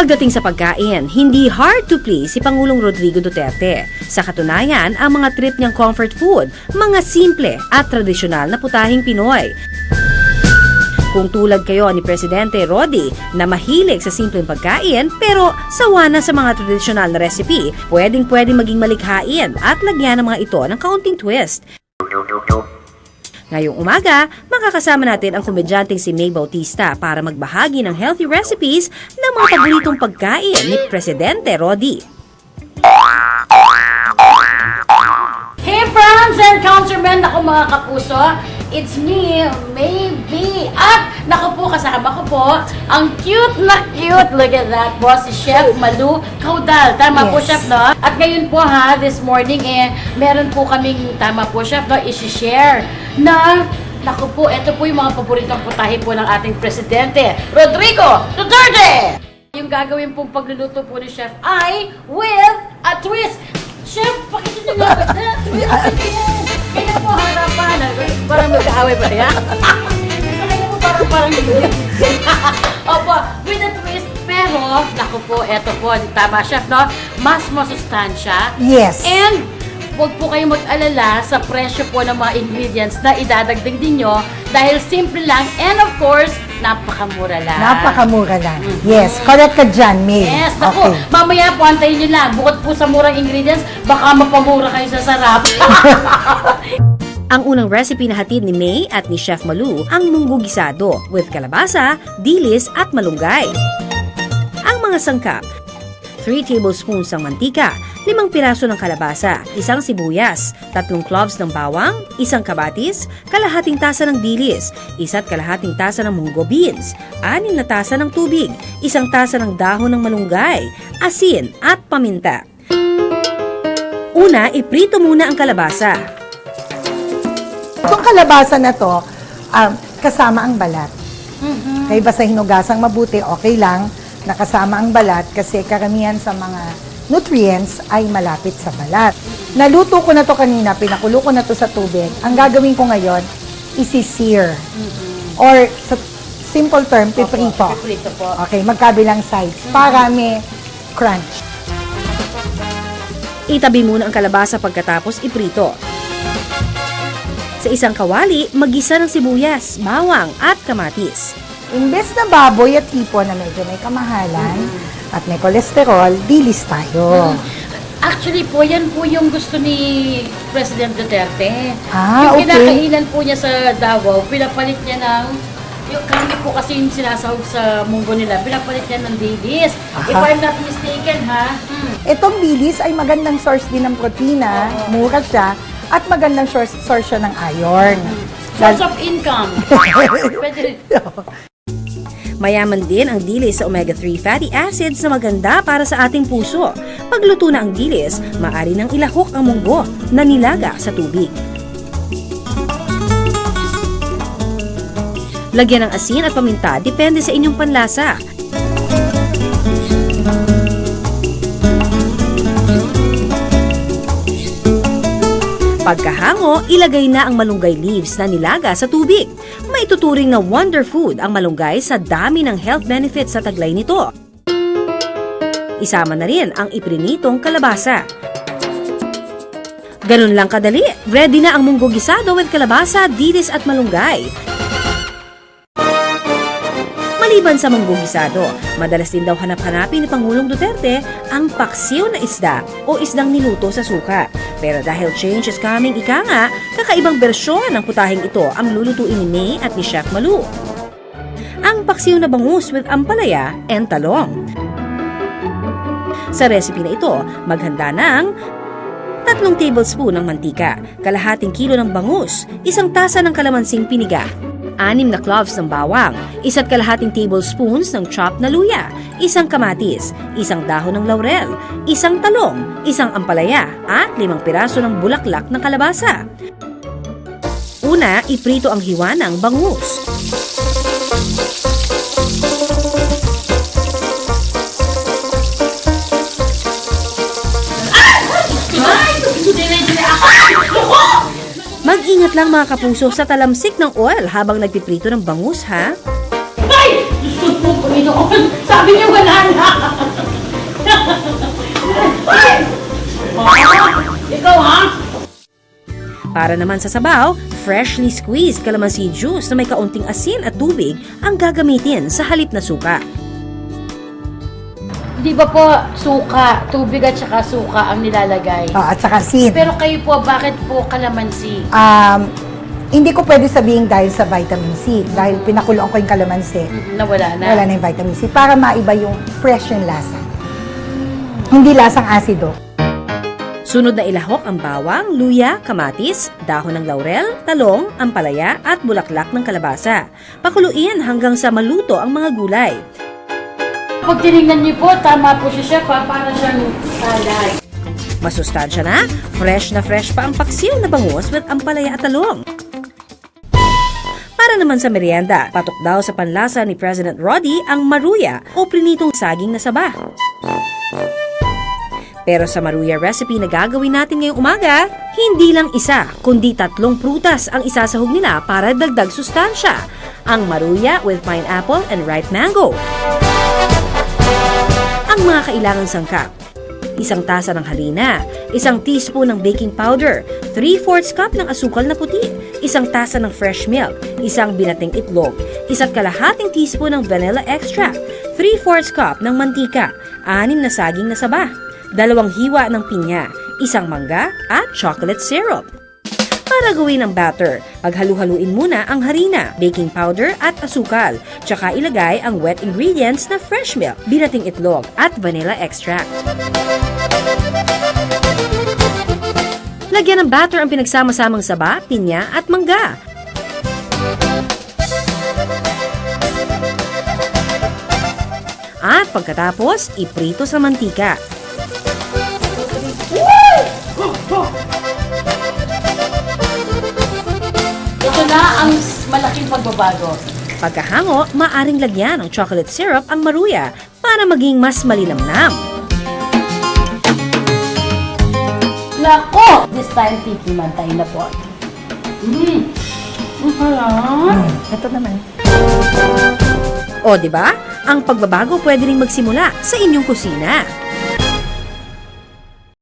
Pagdating sa pagkain, hindi hard to please si Pangulong Rodrigo Duterte. Sa katunayan, ang mga trip niyang comfort food, mga simple at tradisyonal na putahing Pinoy. Kung tulad kayo ni Presidente Rodi na mahilig sa simpleng pagkain pero sawa na sa mga tradisyonal na recipe, pwedeng maging malikhain at lagyan ng mga ito ng kaunting twist. Ngayong umaga, makakasama natin ang komedyanteng si May Bautista para magbahagi ng healthy recipes ng mga paboritong pagkain ni Presidente Rodi. Hey friends and countrymen, ako mga kapuso, it's me, May B. At naku po, kasama ko po ang cute na cute, look at that po, si Chef Malu Caudal. Tama po, Chef, no? At ngayon po ha, this morning meron po kaming, tama po, Chef, no, isi-share na, naku po, ito po yung mga paboritong putahe po ng ating Presidente, Rodrigo Duterte! Yung gagawin pong pagluluto po ni Chef ay with a twist. Chef, pakita niyo nga ba? Kaya po harapan. Parang magkaaway ba yan? Kaya po parang Opo, with a twist. Pero, naku po, eto po, tama, Chef, no? Mas masustansya. Yes. And, huwag po kayong mag-alala sa presyo po ng mga ingredients na idadagdag ninyo dahil simple lang and of course, napakamura lang. Napakamura lang. Yes, correct ka dyan, May. Yes, naku, mamaya po antayin nyo lang. Bukod po sa murang ingredients, baka mapamura kayo sa sarap. Ang unang recipe na hatid ni May at ni Chef Malu ang munggo gisado with kalabasa, dilis at malunggay. Ang mga sangkap: 3 tablespoons ng mantika, 5 piraso ng kalabasa, 1 sibuyas, 3 cloves ng bawang, 1 kamatis, kalahating tasa ng dilis, 1 kalahating tasa ng munggo beans, 6 na tasa ng tubig, 1 tasa ng dahon ng malunggay, asin at paminta. Una, iprito muna ang kalabasa. Itong kalabasa na to, kasama ang balat. Kaya basta hinugasang mabuti, okay lang, nakasama ang balat kasi karamihan sa mga nutrients ay malapit sa balat. Naluto ko na to kanina, pinakulo ko na to sa tubig. Ang gagawin ko ngayon, isi-sear. Or sa simple term, piprito. Piprito po. Okay, magkabilang sides para may crunch. Itabi muna ang kalabasa pagkatapos iprito. Sa isang kawali, maggisa ng sibuyas, bawang at kamatis. Imbes na baboy at hipon na medyo may kamahalan at may kolesterol, dilis tayo. Actually po, yan po yung gusto ni President Duterte. Ah, yung okay. kinakainan po niya sa Davao, pinapalit niya ng, yung kami po kasi yung sinasahog sa munggo nila, pinapalit niya ng dilis. If I'm not mistaken, ha? Itong dilis ay magandang source din ng protina, mura siya, at magandang source siya ng iron. Source of income. Pwede. Mayaman din ang dilis sa omega-3 fatty acids na maganda para sa ating puso. Pagluto na ang dilis, maaari nang ilahok ang munggo na nilaga sa tubig. Lagyan ng asin at paminta, depende sa inyong panlasa. Pagkahango, ilagay na ang malunggay leaves na nilaga sa tubig. Maituturing na wonder food ang malunggay sa dami ng health benefits sa taglay nito. Isama na rin ang iprinitong kalabasa. Ganun lang kadali, ready na ang munggo gisado with kalabasa, dilis at malunggay. Maliban sa munggo gisado, madalas din daw hanap-hanapin ni Pangulong Duterte ang paksiw na isda o isdang niluto sa suka. Pero dahil change is coming, ika nga, kakaibang bersyon ng putahing ito ang lulutuin ni May at ni Chef Malu. Ang paksiw na bangus with ampalaya and talong. Sa recipe na ito, maghanda ng 3 tablespoon ng mantika, kalahating kilo ng bangus, 1 tasa ng kalamansing piniga, 6 na cloves ng bawang, 1 kalahating tablespoons ng chopped na luya, 1 kamatis, 1 dahon ng laurel, 1 talong, 1 ampalaya, at 5 piraso ng bulaklak ng kalabasa. Una, iprito ang hiwa ng bangus. Mag-ingat lang mga kapuso sa talamsik ng oil habang nagpiprito ng bangus, ha? Ay! po Panginoon. Sabi niyo wala na. Ay! Ikaw ha? Para naman sa sabaw, freshly squeezed calamansi juice na may kaunting asin at tubig ang gagamitin sa halip na suka. Di ba po suka, tubig at saka suka ang nilalagay? At saka sin. Pero kayo po, bakit po kalamansi? Hindi ko pwede sabihin dahil sa vitamin C. Dahil pinakuloan ko yung kalamansi. Nawala na. Wala na yung vitamin C. Para maiba yung fresh yung lasa. Hindi lasang asido. Sunod na ilahok ang bawang, luya, kamatis, dahon ng laurel, talong, ampalaya at bulaklak ng kalabasa. Pakuluin hanggang sa maluto ang mga gulay. Pag tinignan niyo po, tama po si Chef ha, para siyang salad. Masustansya na fresh pa ang paksiw na bangus with ampalaya at talong. Para naman sa merienda, patok daw sa panlasa ni President Roddy ang maruya o prinitong saging na saba. Pero sa maruya recipe na gagawin natin ngayong umaga, hindi lang isa, kundi 3 prutas ang isasahog nila para dagdag sustansya. Ang maruya with pineapple and ripe mango. Ang mga kailangang sangkap: 1 tasa ng harina, 1 teaspoon ng baking powder, 3/4 cup ng asukal na puti, 1 tasa ng fresh milk, 1 binating itlog, 1/2 teaspoon ng vanilla extract, 3/4 cup ng mantika, 6 na saging na saba, 2 hiwa ng pinya, 1 mangga at chocolate syrup. Para gawin ang batter, paghalu-haluin muna ang harina, baking powder at asukal, tsaka ilagay ang wet ingredients na fresh milk, binating itlog at vanilla extract. Lagyan ng batter ang pinagsama-samang saba, pinya at mangga. At pagkatapos, iprito sa mantika. Ito na ang malaking pagbabago. Pagkahango, maaring lagyan ng chocolate syrup ang maruya para maging mas malinamnam. Nako! This time, titimantay na po. Ang harap. Ito naman. O, di ba? Ang pagbabago pwede ring magsimula sa inyong kusina.